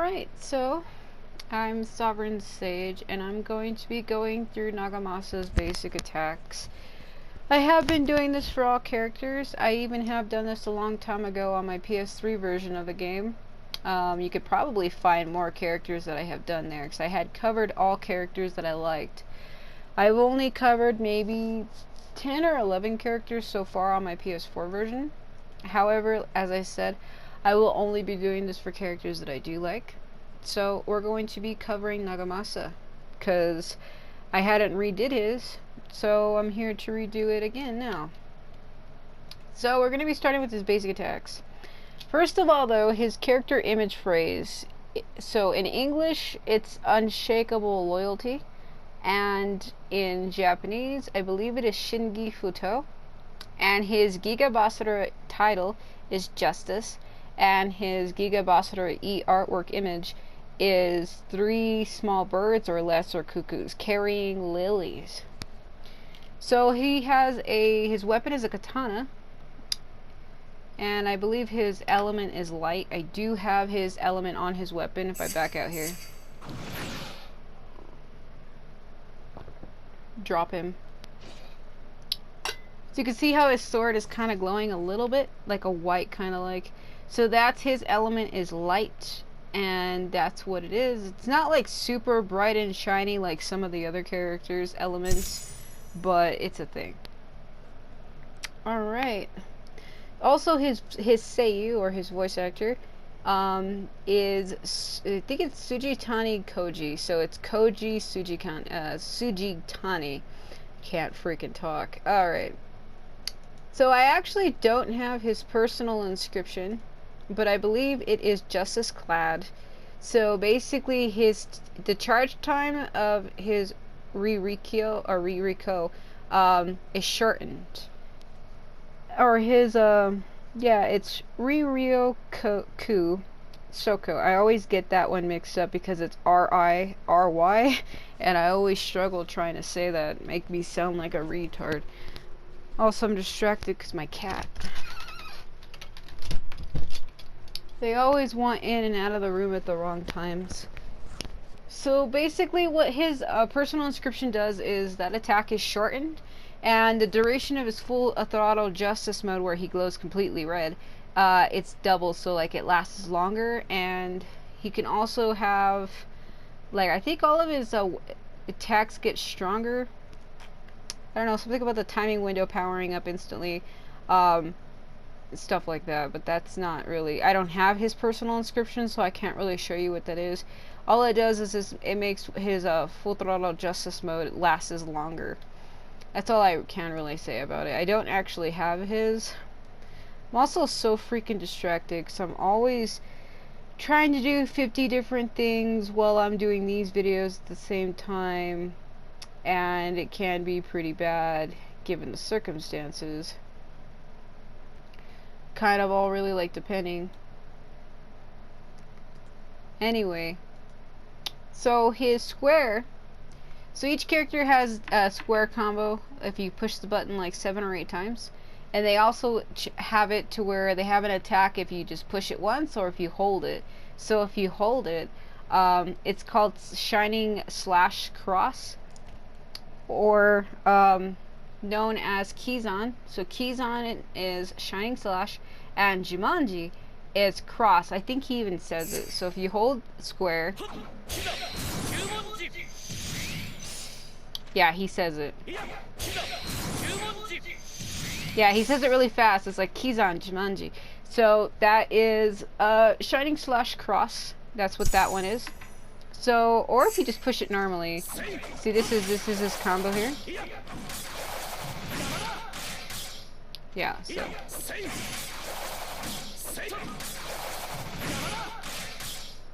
Alright, so I'm Sovereign Sage, and I'm going to be going through Nagamasa's basic attacks. I have been doing this for all characters. I even have done this a long time ago on my PS3 version of the game. You could probably find more characters that I have done there, because I had covered all characters that I liked. I've only covered maybe 10 or 11 characters so far on my PS4 version. However, as I said, I will only be doing this for characters that I do like. So we're going to be covering Nagamasa, because I hadn't redid his, so I'm here to redo it again now. So we're going to be starting with his basic attacks. First of all though, his character image phrase. So in English, it's Unshakable Loyalty. And in Japanese, I believe it is Shingi Futou. And his Giga Basara title is Justice. And his Giga Basara Artwork Image is 3 small birds or lesser cuckoos carrying lilies. So he has his weapon is a katana. And I believe his element is light. I do have his element on his weapon if I back out here. Drop him. So you can see how his sword is kind of glowing a little bit, like a white kind of like. So that's his element is light, and that's what it is. It's not like super bright and shiny like some of the other characters' elements, but it's a thing. Alright. Also his Seiyuu, or his voice actor, is, I think it's Tsujitani Kouji. So it's Kouji Tsujitani. Can't freaking talk. Alright. So I actually don't have his personal inscription, but I believe it is Justice Clad. So basically the charge time of his Riryoku is shortened. Or his yeah, it's Riryoku Soukou. I always get that one mixed up because it's R-I-R-Y, and I always struggle trying to say that. Make me sound like a retard. Also, I'm distracted because my cat. They always want in and out of the room at the wrong times. So basically what his personal inscription does is that attack is shortened, and the duration of his full throttle justice mode, where he glows completely red, it's double, so like it lasts longer. And he can also have, like, I think all of his attacks get stronger. I don't know, something about the timing window powering up instantly. Stuff like that, but that's not really, I don't have his personal inscription, so I can't really show you what that is. All it does is it makes his full throttle justice mode last as longer. That's all I can really say about it. I don't actually have his. I'm also so freaking distracted because I'm always trying to do 50 different things while I'm doing these videos at the same time, and it can be pretty bad given the circumstances. Kind of all really like depending. Anyway, so his square, so each character has a square combo if you push the button like 7 or 8 times, and they also have it to where they have an attack if you just push it once or if you hold it. So if you hold it, it's called Shining Slash Cross, or known as Kizan. So Kizan is Shining Slash, and Juumonji is Cross. I think he even says it. So if you hold square, yeah, he says it. Yeah, he says it really fast. It's like Kizan, Juumonji. So that is Shining Slash Cross. That's what that one is. So, or if you just push it normally. See, this is his combo here. Yeah,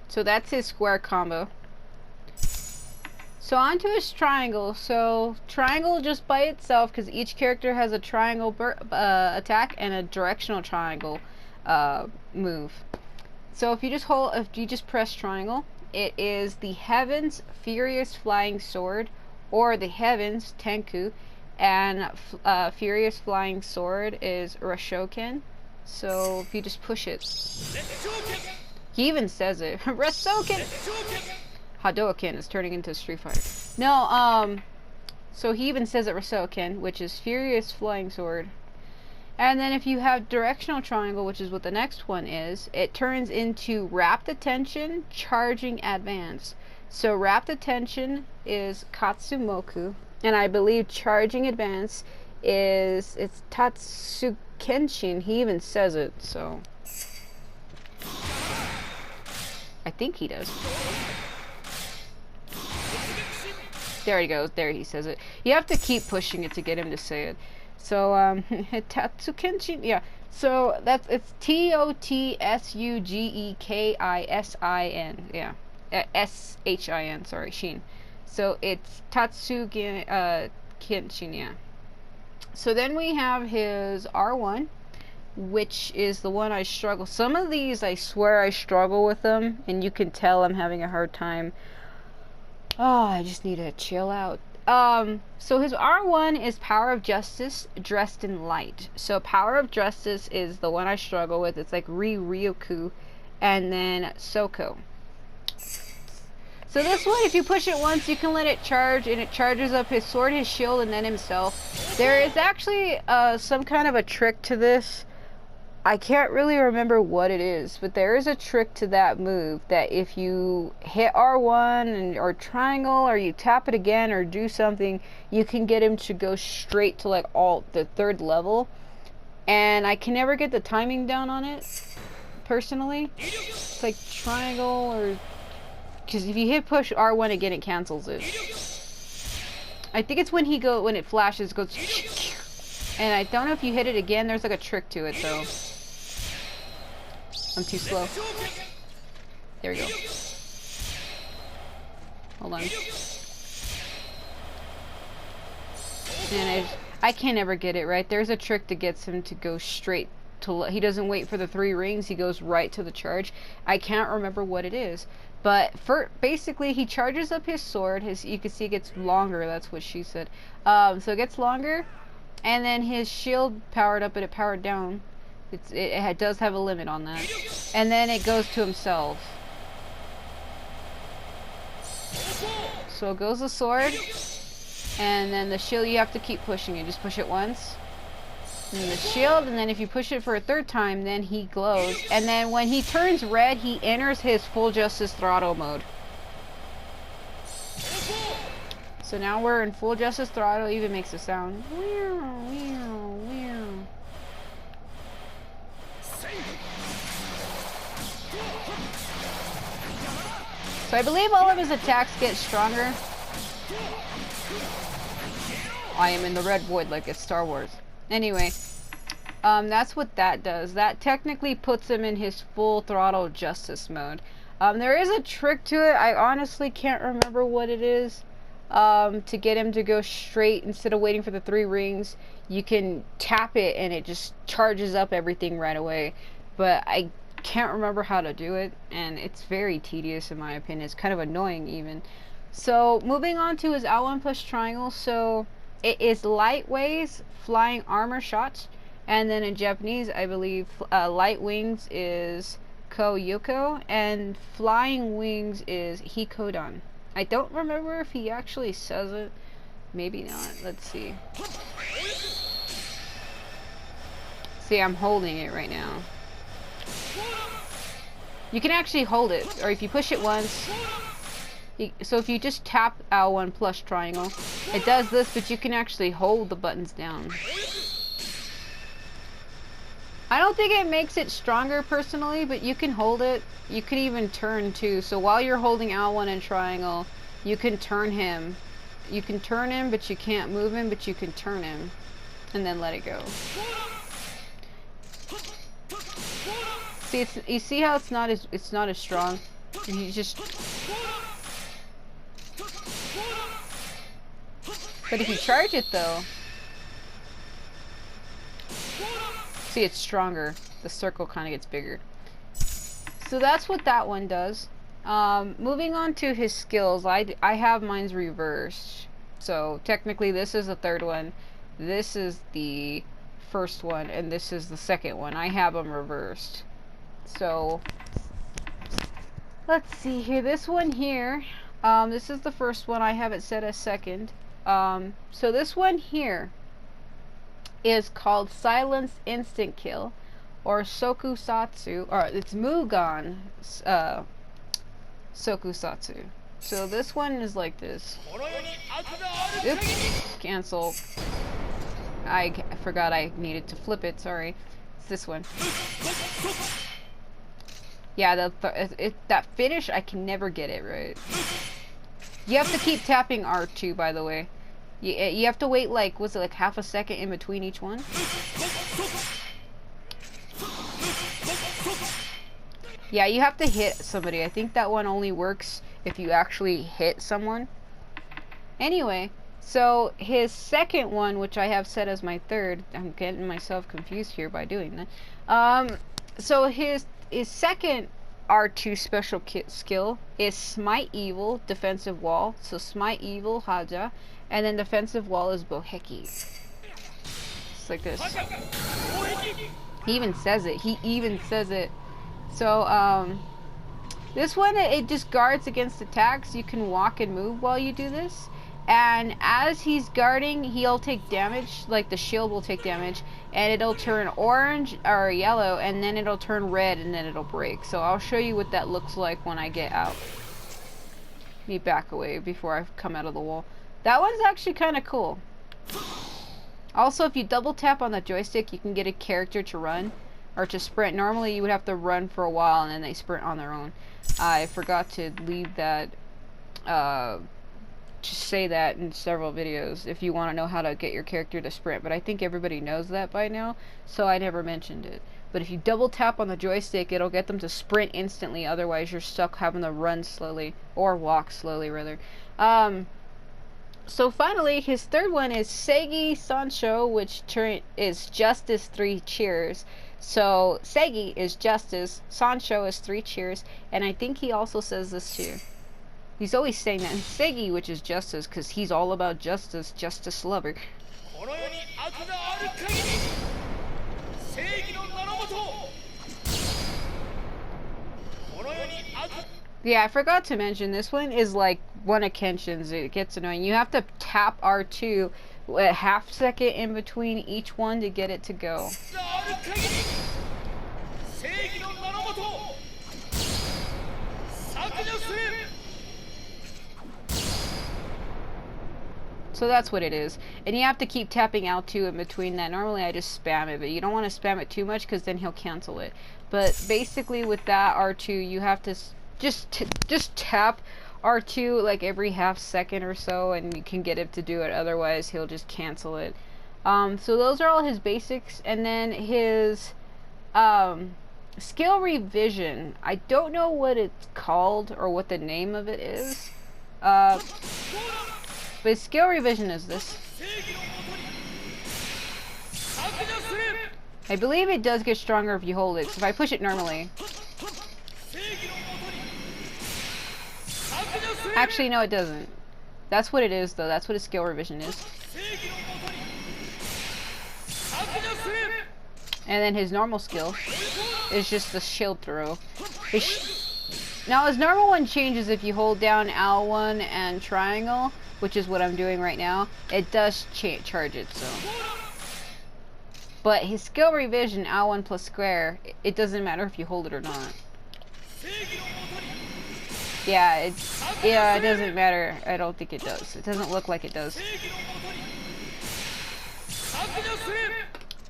so that's his square combo. So onto his triangle. So triangle just by itself, because each character has a triangle attack and a directional triangle move. So if you just press triangle, it is the Heavens Furious Flying Sword, or the Heavens Tenkuu, and Furious Flying Sword is Resshouken. So if you just push it, He even says it. Resshouken! Hadouken is turning into a Street Fighter. No, so he even says it Resshouken, which is Furious Flying Sword. And then if you have Directional Triangle, which is what the next one is, it turns into Rapt Attention, Charging Advance. So Rapt Attention is Katsumoku, and I believe Charging Advance is, it's Totsugekishin. He even says it, so I think he does. There he goes. There he says it. You have to keep pushing it to get him to say it. So, Totsugekishin, yeah. So, it's Totsugekishin, yeah. Shin, sorry, Shin. So, it's Totsugekishin, yeah. So, then we have his R1, which is the one I struggle. Some of these, I swear I struggle with them, and you can tell I'm having a hard time. Oh, I just need to chill out. So his R1 is Power of Justice dressed in light. So Power of Justice is the one I struggle with. It's like Riryoku and then Soukou. So this one, if you push it once, you can let it charge, and it charges up his sword, his shield, and then himself. There is actually some kind of a trick to this. I can't really remember what it is, but there is a trick to that move that if you hit R1 or triangle, or you tap it again or do something, you can get him to go straight to like the third level. And I can never get the timing down on it, personally. It's like triangle, or because if you hit push R1 again, it cancels it. I think it's when it flashes, it goes. And I don't know if you hit it again. There's like a trick to it though. I'm too slow. There we go. Hold on. And I can't ever get it right. There's a trick that gets him to go straight to. He doesn't wait for the 3 rings. He goes right to the charge. I can't remember what it is. But basically, he charges up his sword. You can see it gets longer. That's what she said. So it gets longer. And then his shield powered up and it powered down. It does have a limit on that. And then it goes to himself. So it goes the sword. And then the shield, you have to keep pushing it. Just push it once. And then the shield, and then if you push it for a 3rd time, then he glows. And then when he turns red, he enters his full Justice Throttle mode. So now we're in full Justice Throttle. Even makes a sound. So I believe all of his attacks get stronger. I am in the red void like it's Star Wars. Anyway, that's what that does. That technically puts him in his full throttle justice mode. There is a trick to it. I honestly can't remember what it is. To get him to go straight instead of waiting for the 3 rings. You can tap it and it just charges up everything right away. But I can't remember how to do it, and it's very tedious in my opinion. It's kind of annoying even. So moving on to his L1 plus triangle. So it is light waves, flying armor shots, and then in Japanese I believe light wings is Kouyoku and flying wings is Hikoudan. I don't remember if he actually says it. Maybe not. Let's see. See, I'm holding it right now. You can actually hold it, or if you push it once. So if you just tap L1 plus triangle, it does this, but you can actually hold the buttons down. I don't think it makes it stronger personally, but you can hold it. You can even turn too. So while you're holding L1 and triangle, you can turn him. You can turn him, but you can't move him, but you can turn him. And then let it go. See, you see how it's not as strong? You just... But if you charge it though, see, it's stronger. The circle kind of gets bigger. So that's what that one does. Moving on to his skills, I have mine's reversed. So technically this is the 3rd one, this is the 1st one, and this is the 2nd one. I have them reversed. So Let's see here. This one here, this is the first one. I have it set as second. So this one here is called Silence Instant Kill, or Sokusatsu, or it's Mugon Sokusatsu. So this one is like this. Oops, cancel. I forgot I needed to flip it, sorry. It's this one. Yeah, that finish, I can never get it right. You have to keep tapping R2, by the way. You have to wait, like, was it like half a second in between each one? Yeah, you have to hit somebody. I think that one only works if you actually hit someone. Anyway, so his second one, which I have set as my third, I'm getting myself confused here by doing that. So his second R2 special skill is Smite Evil, Defensive Wall. So Smite Evil, Haja, and then Defensive Wall is Boheki. It's like this. He even says it. He even says it. So, this one, it just guards against attacks. You can walk and move while you do this. And as he's guarding, he'll take damage, like the shield will take damage, and it'll turn orange or yellow, and then it'll turn red, and then it'll break. So I'll show you what that looks like when I get out. Let me back away before I come out of the wall. That one's actually kind of cool. Also, if you double tap on the joystick, you can get a character to run or to sprint. Normally you would have to run for a while and then they sprint on their own. I forgot to leave that, to say that in several videos if you want to know how to get your character to sprint, but I think everybody knows that by now, so I never mentioned it. But if you double tap on the joystick, it'll get them to sprint instantly, otherwise you're stuck having to run slowly, or walk slowly rather. So finally, his third one is Seigi Sansho, which is Justice 3 Cheers. So Seigi is Justice, Sansho is 3 Cheers, and I think he also says this too. He's always saying that. And Seigi, which is justice, because he's all about justice, justice lover. Yeah, I forgot to mention, this one is like one of Kenshin's. It gets annoying. You have to tap R2 a half second in between each one to get it to go. So that's what it is. And you have to keep tapping L2 in between that. Normally I just spam it, but you don't want to spam it too much because then he'll cancel it. But basically with that R2, you have to just tap R2 like every half second or so, and you can get him to do it. Otherwise he'll just cancel it. So those are all his basics. And then his skill revision. I don't know what it's called or what the name of it is. But skill revision is this. I believe it does get stronger if you hold it. So if I push it normally. Actually, no, it doesn't. That's what it is, though. That's what a skill revision is. And then his normal skill is just the shield throw. Now, his normal one changes if you hold down L1 and triangle, which is what I'm doing right now. It does charge it, so. But his skill revision, L1 plus square, it doesn't matter if you hold it or not. Yeah, it doesn't matter. I don't think it does. It doesn't look like it does.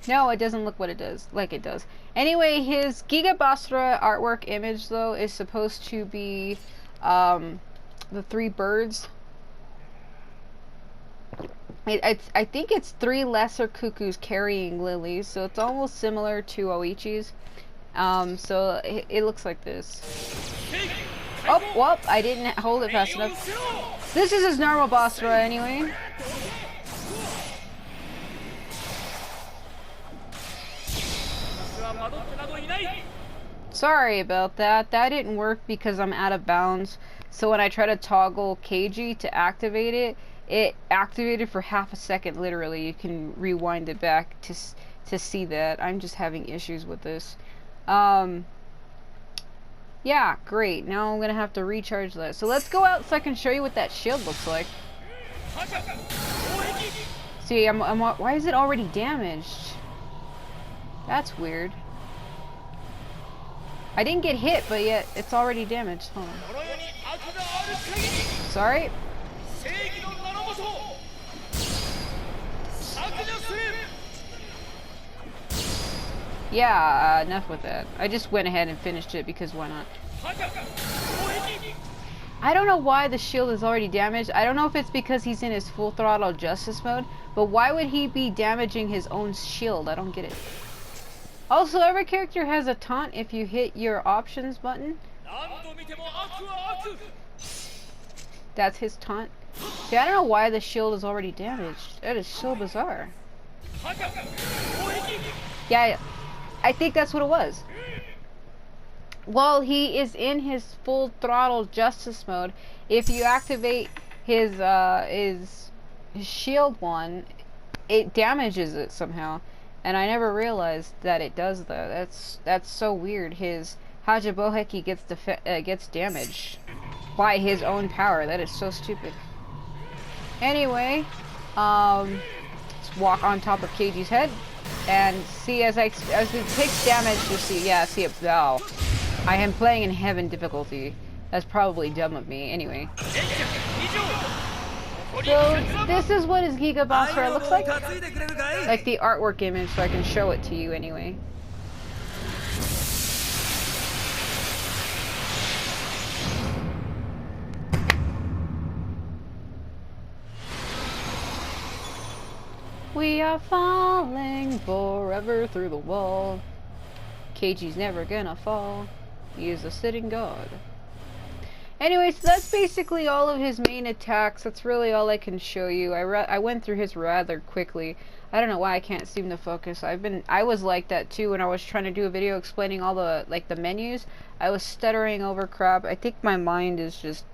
No, it doesn't look what it does, like it does. Anyway, his Giga Basara Artwork Image, though, is supposed to be the 3 birds. I think it's 3 lesser cuckoos carrying lilies, so it's almost similar to Oichi's. So it looks like this. Oh, well, I didn't hold it fast enough. This is his normal Basara anyway. Sorry about that. That didn't work because I'm out of bounds. So when I try to toggle Kouji to activate it, it activated for half a second literally. You can rewind it back to see that. I'm just having issues with this. Yeah, great. Now I'm gonna have to recharge that. So let's go out so I can show you what that shield looks like. See, why is it already damaged? That's weird. I didn't get hit, but yet it's already damaged. Hold on. Sorry. Yeah, enough with that. I just went ahead and finished it because why not? I don't know why the shield is already damaged. I don't know if it's because he's in his full throttle justice mode, but why would he be damaging his own shield? I don't get it. Also, every character has a taunt if you hit your options button. That's his taunt. See, I don't know why the shield is already damaged. That is so bizarre. Yeah, I think that's what it was. While he is in his full throttle justice mode, if you activate his shield one, it damages it somehow. And I never realized that it does though. That's so weird. His Haja Boheki gets damaged by his own power. That is so stupid. Anyway, let's walk on top of Keiji's head and see as it takes damage. You see, yeah, see it. Oh, I am playing in heaven difficulty. That's probably dumb of me. Anyway. So this is what his Giga Basara looks like the artwork image, so I can show it to you anyway. We are falling forever through the wall. Keiji's never gonna fall. He is a sitting god. Anyway, so that's basically all of his main attacks. That's really all I can show you. I went through his rather quickly. I don't know why I can't seem to focus. I was like that too when I was trying to do a video explaining all the the menus. I was stuttering over crap. I think my mind is just,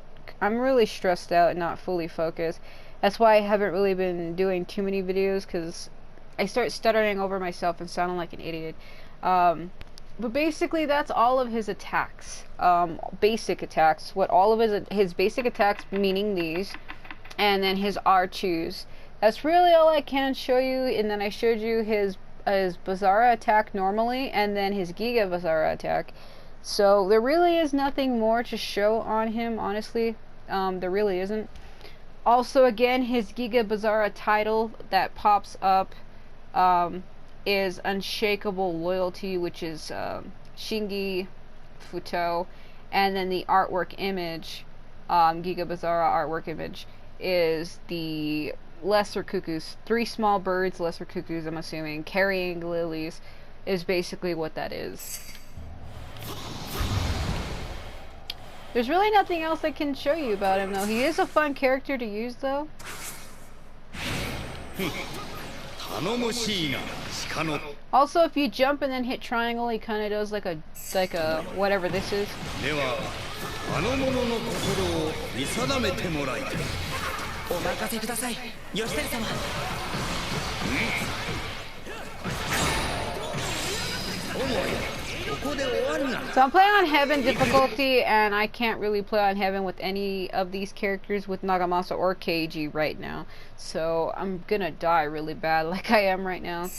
I'm really stressed out and not fully focused. That's why I haven't really been doing too many videos, because I start stuttering over myself and sounding like an idiot. But basically, that's all of his attacks. Basic attacks. What all of his basic attacks, meaning these, and then his R2s. That's really all I can show you. And then I showed you his Basara attack normally, and then his Giga Basara attack. So there really is nothing more to show on him, honestly. There really isn't. Also, again, his Giga Basara title that pops up is Unshakable Loyalty, which is Shingi Futou, and then the artwork image, Giga Basara artwork image, is the lesser cuckoos, 3 small birds, lesser cuckoos, I'm assuming, carrying lilies, is basically what that is. There's really nothing else I can show you about him, though. He is a fun character to use, though. Also, if you jump and then hit triangle, he kind of does like a whatever this is. So I'm playing on Heaven difficulty, and I can't really play on Heaven with any of these characters with Nagamasa or Keiji right now. So I'm gonna die really bad like I am right now.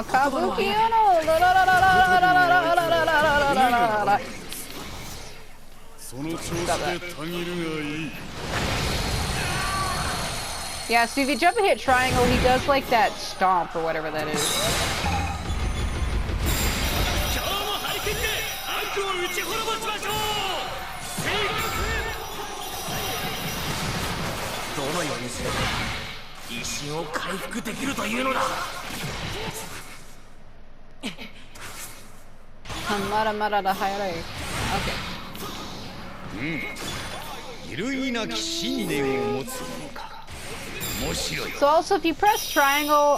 Kabuki yeah, so if you jump and hit triangle, he does like that stomp or whatever that is. Okay. So also, if you press triangle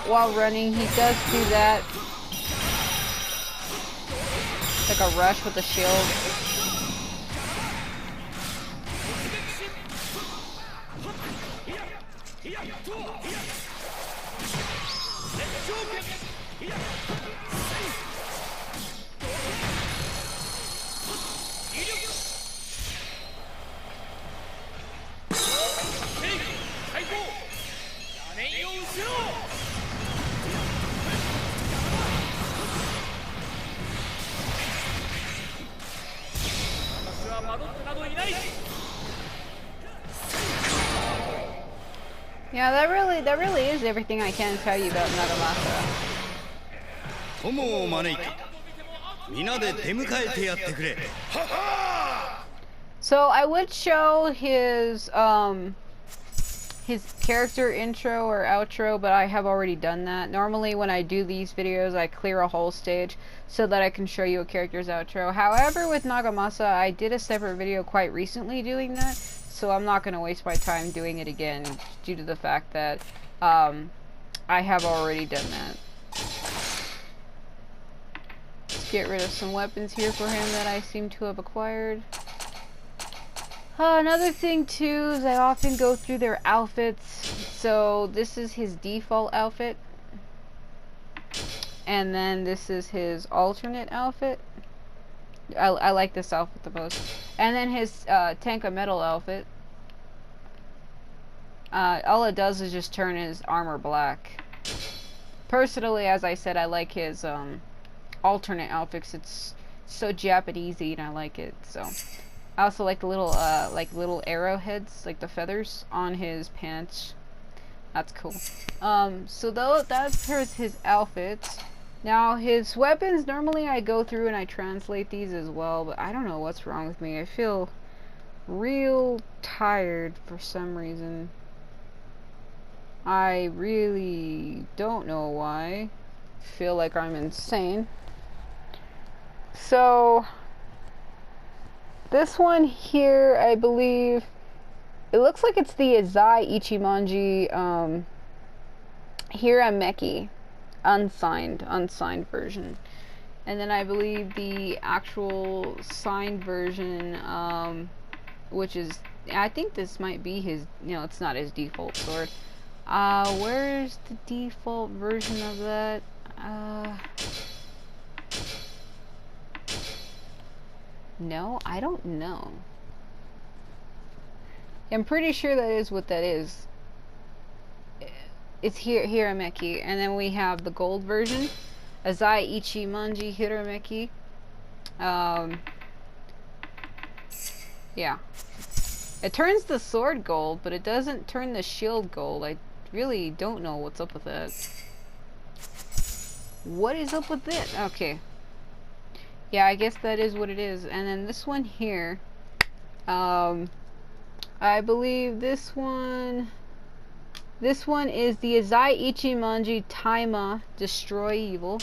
while running, he does do that. Like a rush with the shield. Yeah, that really is everything I can tell you about Nagamasa. So I would show his character intro or outro, but I have already done that. Normally when I do these videos, I clear a whole stage so that I can show you a character's outro. However, with Nagamasa, I did a separate video quite recently doing that, so I'm not going to waste my time doing it again due to the fact that I have already done that. Let's get rid of some weapons here for him that I seem to have acquired. Another thing too is I often go through their outfits. So this is his default outfit, and then this is his alternate outfit. I like this outfit the most. And then his Tenkuu metal outfit. All it does is just turn his armor black. Personally, as I said, I like his alternate outfits. It's so Japanesey and I like it. So I also like the little arrowheads, like the feathers on his pants. That's cool. So though that's his outfits. Now his weapons, normally I go through and I translate these as well, but I don't know what's wrong with me. I feel real tired for some reason. I really don't know why. I feel like I'm insane. So this one here, I believe, it looks like it's the Azai Ichimonji Hirameki unsigned version. And then I believe the actual signed version, which is, I think this might be his, it's not his default sword. Where's the default version of that? No, I don't know. I'm pretty sure that is what that is. It's Hirameki, and then we have the gold version, Azai Ichimonji Hirameki. Yeah. It turns the sword gold, but it doesn't turn the shield gold. I really don't know what's up with that. What is up with it? Okay. Yeah, I guess that is what it is. And then this one here, I believe this one is the Azai Ichimonji Taima Destroy Evil.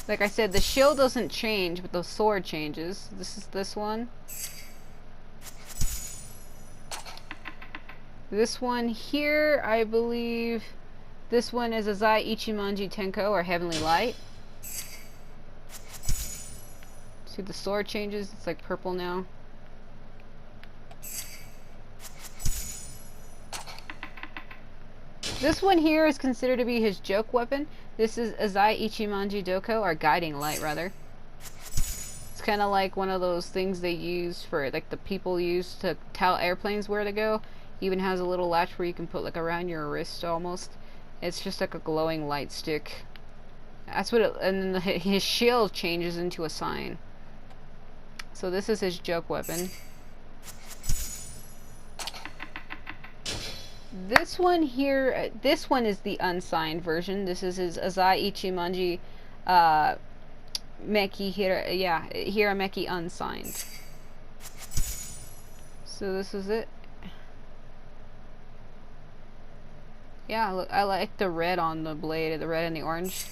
Like I said, the shield doesn't change, but the sword changes. This is this one. This one here, I believe this one is Azai Ichimonji Tenkuu, or Heavenly Light. See, the sword changes, it's like purple now. This one here is considered to be his joke weapon. This is Azai Ichimonji Doko, or Guiding Light rather. It's kind of like one of those things they use for, like the people use to tell airplanes where to go. Even has a little latch where you can put like around your wrist almost. It's just like a glowing light stick. That's what it, and then his shield changes into a sign. So this is his joke weapon. This one here, this one is the unsigned version. This is his Azai Ichimonji Hirameki unsigned. So this is it. Yeah, look, I like the red on the blade, the red and the orange.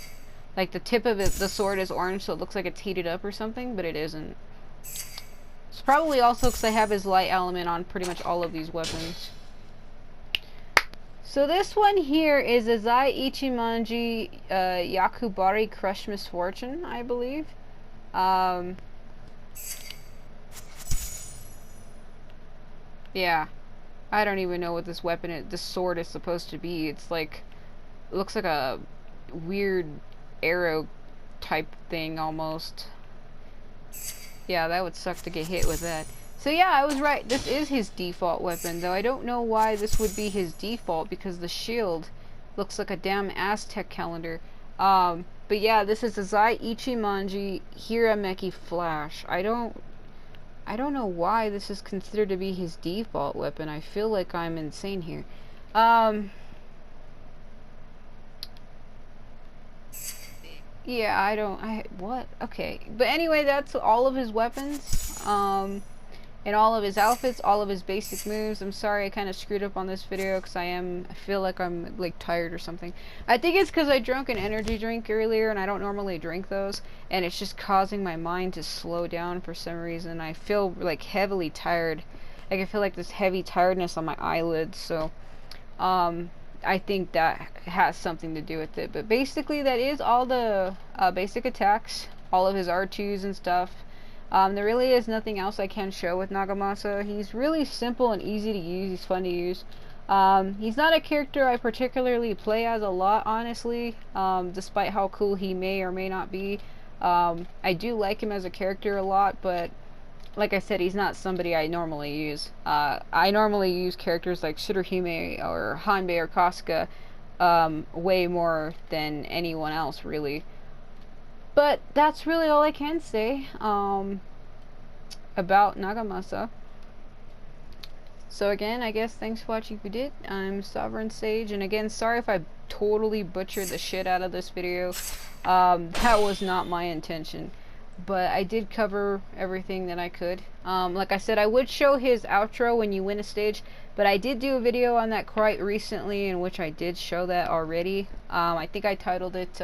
Like the tip of it, the sword is orange, so it looks like it's heated up or something, but it isn't. It's probably also because I have his light element on pretty much all of these weapons. So this one here is Azai Ichimonji Yakubari Crush Misfortune, I believe. Yeah. I don't even know what this weapon is, this sword is supposed to be. It's like, it looks like a weird arrow type thing almost. Yeah, that would suck to get hit with that. So yeah, I was right. This is his default weapon, though I don't know why this would be his default, because the shield looks like a damn Aztec calendar. But yeah, this is Azai Ichimonji Hirameki Flash. I don't know why this is considered to be his default weapon. I feel like I'm insane here. Yeah, what? Okay. But anyway, that's all of his weapons, and all of his outfits, all of his basic moves. I'm sorry I kind of screwed up on this video, because I feel like I'm, like, tired or something. I think it's because I drank an energy drink earlier, and I don't normally drink those, and it's just causing my mind to slow down for some reason. I feel, like, heavily tired. Like, I feel like this heavy tiredness on my eyelids, so, I think that has something to do with it. But basically, that is all the basic attacks, all of his R2s and stuff. There really is nothing else I can show with Nagamasa. He's really simple and easy to use. He's fun to use. He's not a character I particularly play as a lot, honestly, despite how cool he may or may not be. I do like him as a character a lot, but like I said, he's not somebody I normally use. I normally use characters like Tsuruhime or Hanbei or Kasuga way more than anyone else, really. But that's really all I can say about Nagamasa. So again, I guess thanks for watching if you did. I'm Sovereign Sage, and again, sorry if I totally butchered the shit out of this video. That was not my intention. But I did cover everything that I could. Like I said, I would show his outro when you win a stage, but I did do a video on that quite recently in which I did show that already. I think I titled it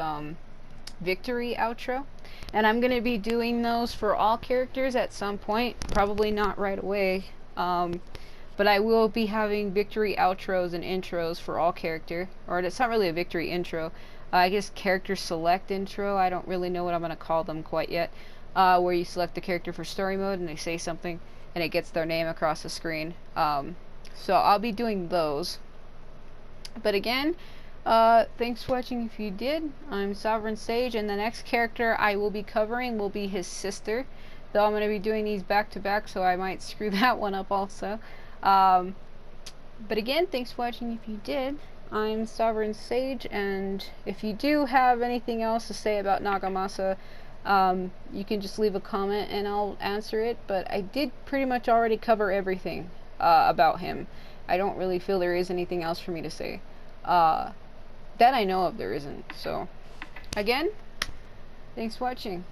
Victory Outro. And I'm going to be doing those for all characters at some point. Probably not right away. But I will be having victory outros and intros for all character. Or it's not really a victory intro. I guess character select intro. I don't really know what I'm going to call them quite yet. Where you select the character for story mode and they say something and it gets their name across the screen. So I'll be doing those. But again, thanks for watching if you did. I'm Sovereign Sage, and the next character I will be covering will be his sister. Though I'm going to be doing these back to back, so I might screw that one up also. But again, thanks for watching if you did. I'm Sovereign Sage, and if you do have anything else to say about Nagamasa, you can just leave a comment and I'll answer it. But I did pretty much already cover everything about him. I don't really feel there is anything else for me to say. That I know of, there isn't. So, again, thanks for watching.